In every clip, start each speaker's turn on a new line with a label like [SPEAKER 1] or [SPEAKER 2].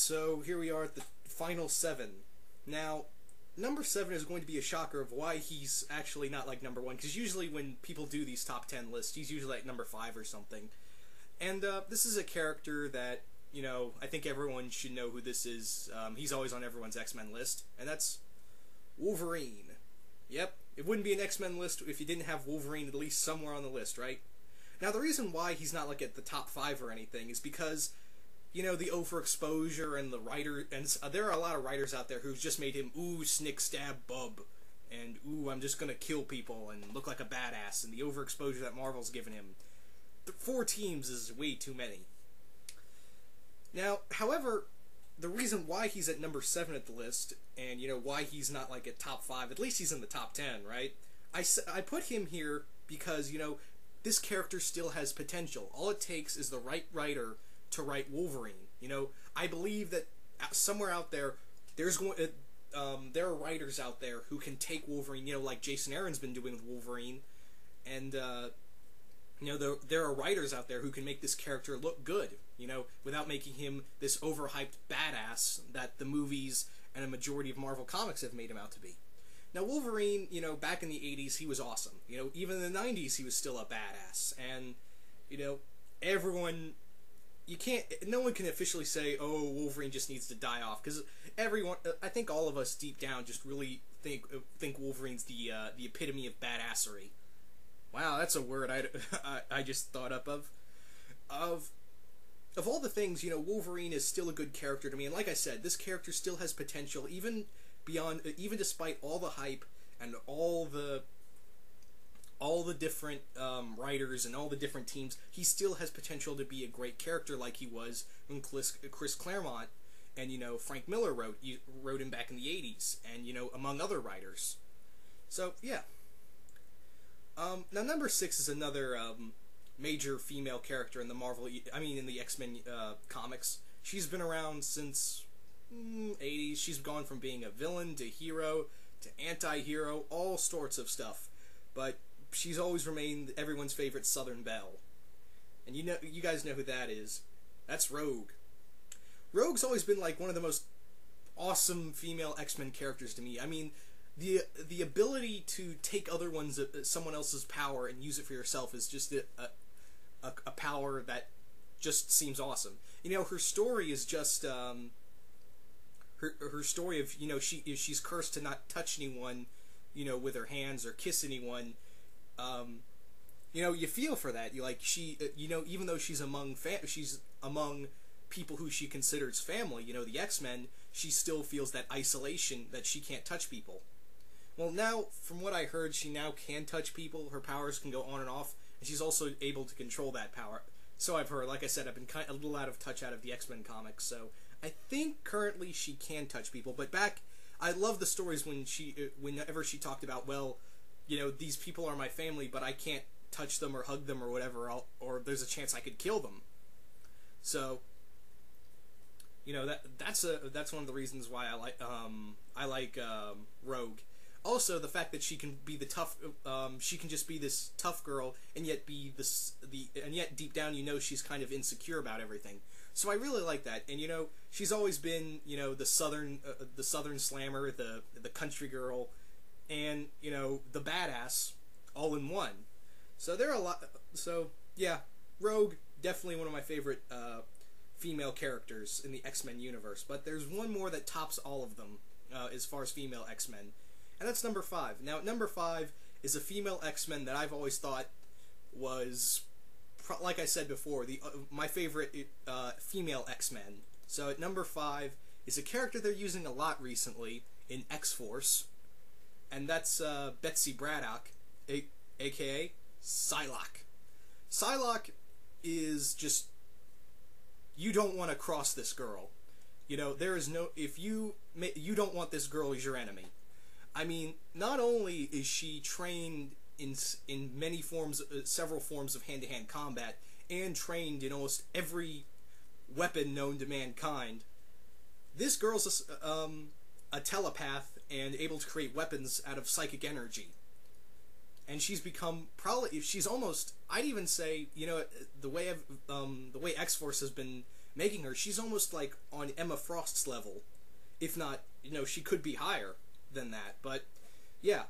[SPEAKER 1] So here we are at the final 7. Now, number 7 is going to be a shocker of why he's actually not like number 1, because usually when people do these top 10 lists, he's usually like number 5 or something. And this is a character that, you know, I think everyone should know who this is. He's always on everyone's X-Men list, and that's Wolverine. Yep, it wouldn't be an X-Men list if you didn't have Wolverine at least somewhere on the list, right? Now, the reason why he's not like at the top 5 or anything is because, you know, the overexposure and the writer, and there are a lot of writers out there who've just made him, ooh, snick, stab, bub, and ooh, I'm just gonna kill people and look like a badass, and the overexposure that Marvel's given him. 4 teams is way too many. Now, however, the reason why he's at number 7 at the list, and, you know, why he's not, like, at top 5, at least he's in the top 10, right? I put him here because, you know, this character still has potential. All it takes is the right writer to write Wolverine. You know, I believe that somewhere out there, there are writers out there who can take Wolverine, you know, like Jason Aaron's been doing with Wolverine, and, you know, there are writers out there who can make this character look good, you know, without making him this overhyped badass that the movies and a majority of Marvel Comics have made him out to be. Now, Wolverine, you know, back in the 80s, he was awesome. You know, even in the 90s, he was still a badass. And, you know, no one can officially say, oh, Wolverine just needs to die off, because everyone, I think all of us deep down just really think Wolverine's the epitome of badassery. Wow, that's a word I just thought up of. Of all the things, you know, Wolverine is still a good character to me, and like I said, this character still has potential, even despite all the hype and all the different writers and all the different teams. He still has potential to be a great character, like he was when Chris Claremont and, you know, Frank Miller wrote him back in the 80s, and, you know, among other writers. So yeah. Now number 6 is another major female character in the in the X-Men comics. She's been around since 80s. She's gone from being a villain to hero to anti-hero, all sorts of stuff. But she's always remained everyone's favorite Southern Belle. And you guys know who that is. That's Rogue. Rogue's always been like one of the most awesome female X-Men characters to me. I mean, the ability to take someone else's power and use it for yourself is just a power that just seems awesome. You know, her story is just her story of, you know, she's cursed to not touch anyone, you know, with her hands or kiss anyone. You know, you feel for that. You like you know, even though she's among people who she considers family, you know, the X-Men, she still feels that isolation that she can't touch people. Well, now, from what I heard, she now can touch people. Her powers can go on and off, and she's also able to control that power. So I've heard. Like I said, I've been a little out of touch out of the X-Men comics, so I think currently she can touch people. But I love the stories whenever she talked about, well, you know, these people are my family, but I can't touch them or hug them or whatever, or there's a chance I could kill them. So, you know, that's one of the reasons why I like Rogue. Also, the fact that she can be she can just be this tough girl, and yet and yet deep down, you know, she's kind of insecure about everything. So I really like that, and, you know, she's always been, you know, the southern slammer, the country girl, and, you know, the badass, all in one. So there are a lot. So yeah, Rogue, definitely one of my favorite female characters in the X-Men universe. But there's one more that tops all of them as far as female X-Men. And that's number 5. Now, number 5 is a female X-Men that I've always thought was, like I said before, my favorite female X-Men. So at number 5 is a character they're using a lot recently in X-Force, and that's Betsy Braddock, a.k.a. Psylocke. Psylocke is just, you don't want to cross this girl. You know, there is no, if you don't want this girl as your enemy. I mean, not only is she trained in many forms, several forms of hand-to-hand combat, and trained in almost every weapon known to mankind, this girl's a telepath and able to create weapons out of psychic energy. And she's become she's almost, I'd even say, you know, the way X-Force has been making her, she's almost like on Emma Frost's level, if not, she could be higher than that. But yeah,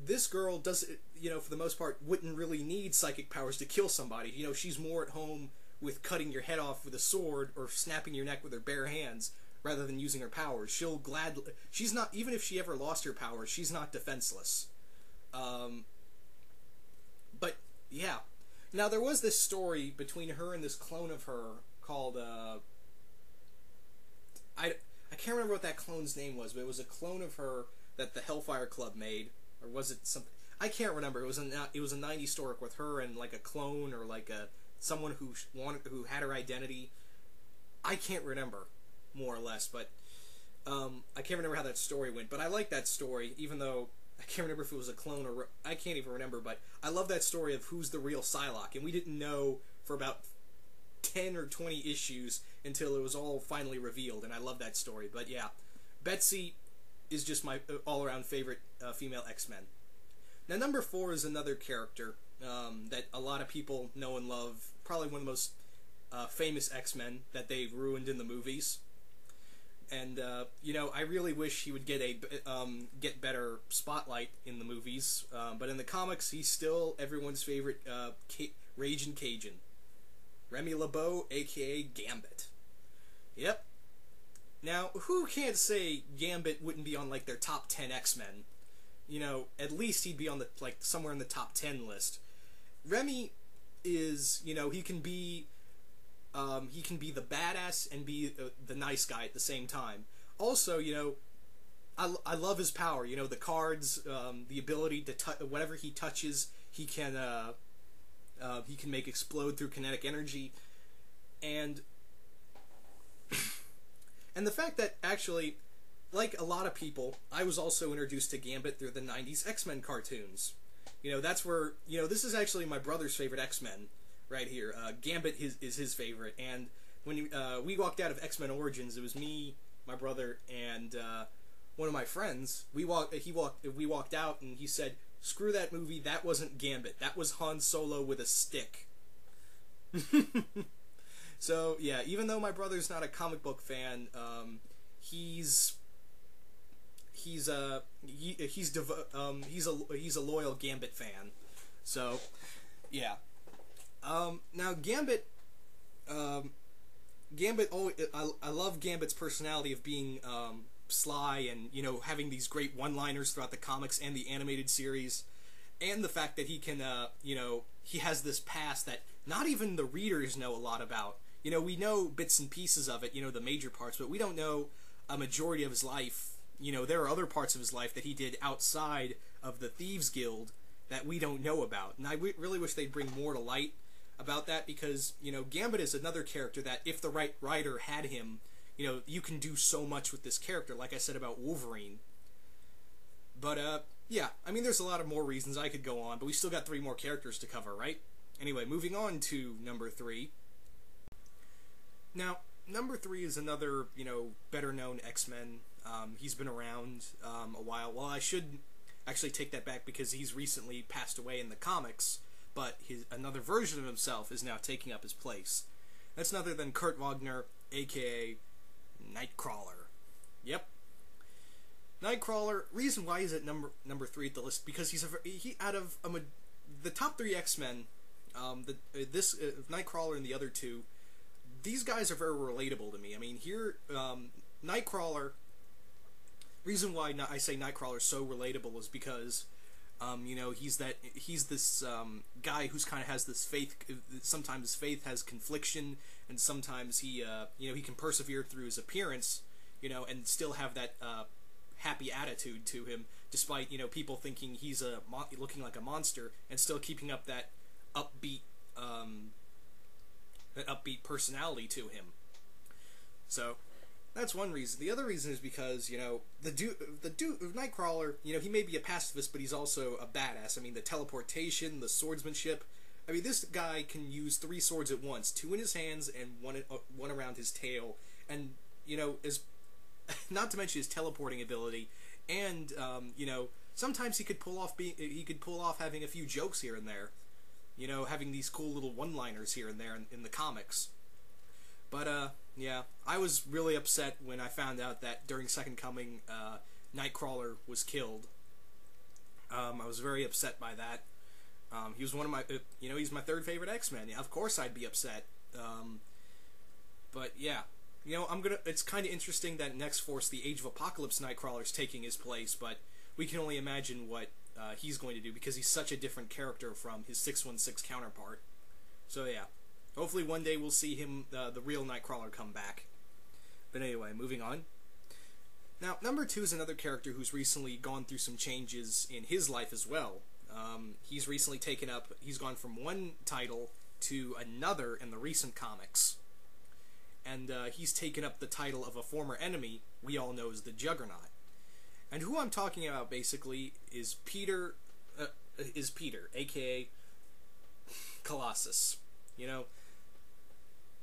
[SPEAKER 1] this girl does, for the most part, wouldn't really need psychic powers to kill somebody. She's more at home with cutting your head off with a sword or snapping your neck with her bare hands rather than using her powers. She's not, even if she ever lost her powers, she's not defenseless. But yeah. Now there was this story between her and this clone of her called, I can't remember what that clone's name was, but it was a clone of her that the Hellfire Club made, or was it something? I can't remember. It was a 90s story with her and like a clone or like someone who had her identity. I can't remember, more or less, but I can't remember how that story went. But I like that story, even though I can't remember if it was a clone or I can't even remember. But I love that story of who's the real Psylocke, and we didn't know for about 10 or 20 issues until it was all finally revealed, and I love that story. But yeah, Betsy is just my all-around favorite female X-Men. Now, number 4 is another character that a lot of people know and love. Probably one of the most famous X-Men that they've ruined in the movies. And I really wish he would get better spotlight in the movies. But in the comics, he's still everyone's favorite Raging Cajun, Remy LeBeau, aka Gambit. Yep. Now, who can't say Gambit wouldn't be on like their top 10 X-Men? At least he'd be on somewhere in the top 10 list. Remy is, he can be the badass and be the nice guy at the same time. Also, I love his power. The cards, the ability to touch whatever he touches, he can make explode through kinetic energy, and the fact that actually, like a lot of people, I was also introduced to Gambit through the 90s X-Men cartoons. That's where, this is actually my brother's favorite X-Men right here. Gambit is his favorite, and when we walked out of X-Men Origins, it was me, my brother, and one of my friends. We walked out, and he said, "Screw that movie, that wasn't Gambit. That was Han Solo with a stick." So yeah, even though my brother's not a comic book fan, he's a loyal Gambit fan. So yeah. Now Gambit, I love Gambit's personality of being sly and having these great one-liners throughout the comics and the animated series, and the fact that he can he has this past that not even the readers know a lot about. We know bits and pieces of it, the major parts, but we don't know a majority of his life. There are other parts of his life that he did outside of the Thieves Guild that we don't know about, and I really wish they'd bring more to light about that, because Gambit is another character that if the right writer had him, you can do so much with this character, like I said about Wolverine. But yeah, I mean, there's a lot of more reasons I could go on, but we still got 3 more characters to cover, right? Anyway, moving on to number 3. Now, number 3 is another, better known X-Men. He's been around a while. Well, I should actually take that back, because he's recently passed away in the comics, but another version of himself is now taking up his place. That's none other than Kurt Wagner, aka Nightcrawler. Yep. Nightcrawler. Reason why he's at number 3 at the list, because he out of the top 3 X-Men, Nightcrawler and the other 2, these guys are very relatable to me. I mean, here, Nightcrawler. Reason why I say Nightcrawler is so relatable is because, he's this guy who's kind of has this faith. Sometimes his faith has confliction, and sometimes he can persevere through his appearance, and still have that happy attitude to him, despite people thinking he's looking like a monster, and still keeping up that upbeat personality to him. So that's one reason. The other reason is because the dude Nightcrawler, he may be a pacifist, but he's also a badass. I mean, the teleportation, the swordsmanship. I mean, this guy can use 3 swords at once, 2 in his hands and one around his tail, and is not to mention his teleporting ability, and sometimes he could pull off having a few jokes here and there, having these cool little one-liners here and there in the comics. But, yeah, I was really upset when I found out that during Second Coming, Nightcrawler was killed. I was very upset by that. He was one of my, he's my third favorite X-Men. Yeah, of course I'd be upset. But, yeah. It's kind of interesting that in X-Force, the Age of Apocalypse Nightcrawler's taking his place, but we can only imagine what he's going to do, because he's such a different character from his 616 counterpart. So, yeah. Hopefully one day we'll see him, the real Nightcrawler, come back. But anyway, moving on. Now, number 2 is another character who's recently gone through some changes in his life as well. He's recently he's gone from one title to another in the recent comics. And he's taken up the title of a former enemy we all know as the Juggernaut. And who I'm talking about, basically, is Peter, a.k.a. Colossus.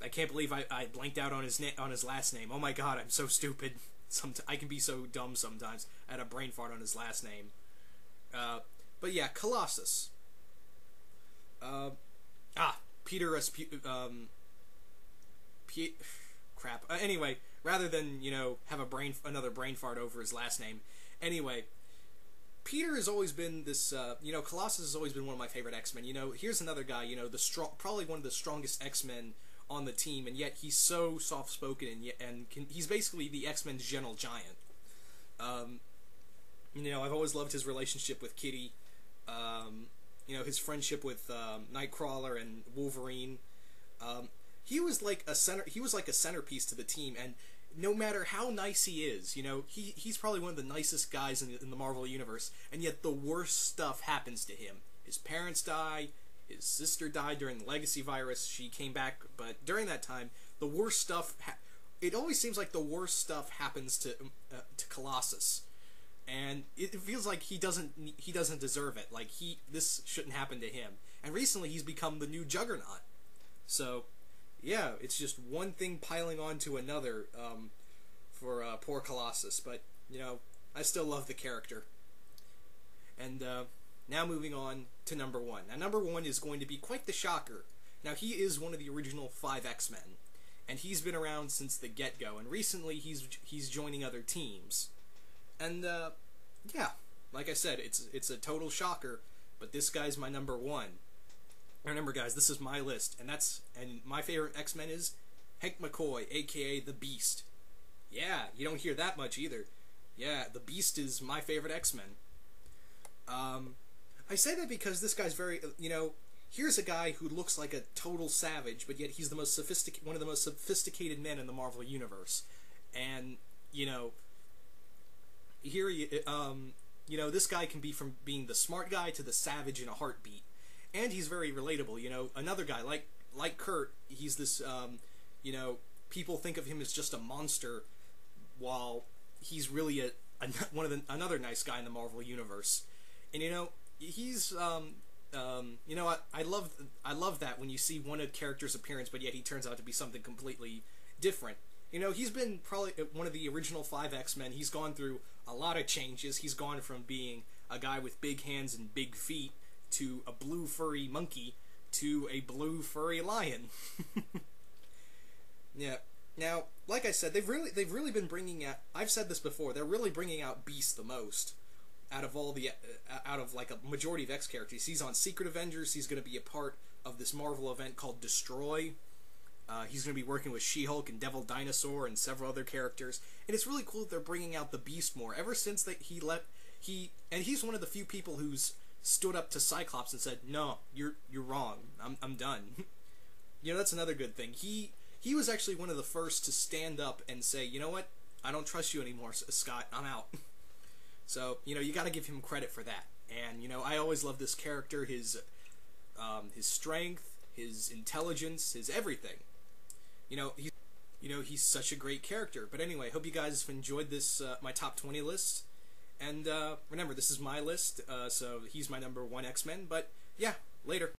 [SPEAKER 1] I can't believe I blanked out on his last name. Oh my god, I'm so stupid. I can be so dumb sometimes. I had a brain fart on his last name. But yeah, Colossus. Peter crap. Anyway, rather than, have another brain fart over his last name. Anyway, Peter has always been this, Colossus has always been one of my favorite X-Men. Here's another guy, probably one of the strongest X-Men on the team, and yet he's so soft-spoken, he's basically the X-Men's gentle giant. I've always loved his relationship with Kitty, his friendship with Nightcrawler and Wolverine. He was like a centerpiece to the team, and no matter how nice he is, he's probably one of the nicest guys in the Marvel Universe, and yet the worst stuff happens to him. His parents die. His sister died during the Legacy virus. She came back, but during that time, the worst stuff. It always seems like the worst stuff happens to Colossus, and it feels like he doesn't deserve it. Like this shouldn't happen to him. And recently, he's become the new Juggernaut. So, yeah, it's just one thing piling on to another for poor Colossus. But I still love the character. And now moving on to number 1. Now number 1 is going to be quite the shocker. Now he is one of the original 5 X-Men, and he's been around since the get-go, and recently he's joining other teams. And yeah, like I said, it's a total shocker, but this guy's my number 1. Remember guys, this is my list, and my favorite X-Men is Hank McCoy, aka the Beast. Yeah, you don't hear that much either. Yeah, the Beast is my favorite X-Men. I say that because this guy's very, here's a guy who looks like a total savage, but yet he's one of the most sophisticated men in the Marvel Universe. And, here this guy can be from being the smart guy to the savage in a heartbeat. And he's very relatable, another guy, like Kurt, he's this, people think of him as just a monster, while he's really another nice guy in the Marvel Universe. And he's I love that when you see one of character's appearance, but yet he turns out to be something completely different. He's been probably one of the original 5 X-Men. He's gone through a lot of changes. He's gone from being a guy with big hands and big feet to a blue furry monkey to a blue furry lion. Yeah. Now, like I said, they've really been bringing out. I've said this before. They're really bringing out Beast the most. Out of like a majority of X characters. He's on Secret Avengers. He's going to be a part of this Marvel event called Destroy. He's going to be working with She-Hulk and Devil Dinosaur and several other characters. And it's really cool that they're bringing out the Beast more. Ever since he's one of the few people who's stood up to Cyclops and said, "No, you're wrong. I'm done." That's another good thing. He was actually one of the first to stand up and say, "You know what? I don't trust you anymore, Scott. I'm out." So, you gotta give him credit for that. And, I always love this character, his strength, his intelligence, his everything. He's such a great character. But anyway, hope you guys have enjoyed this, my top 20 list. And, remember, this is my list, so he's my number 1 X-Men. But, yeah, later.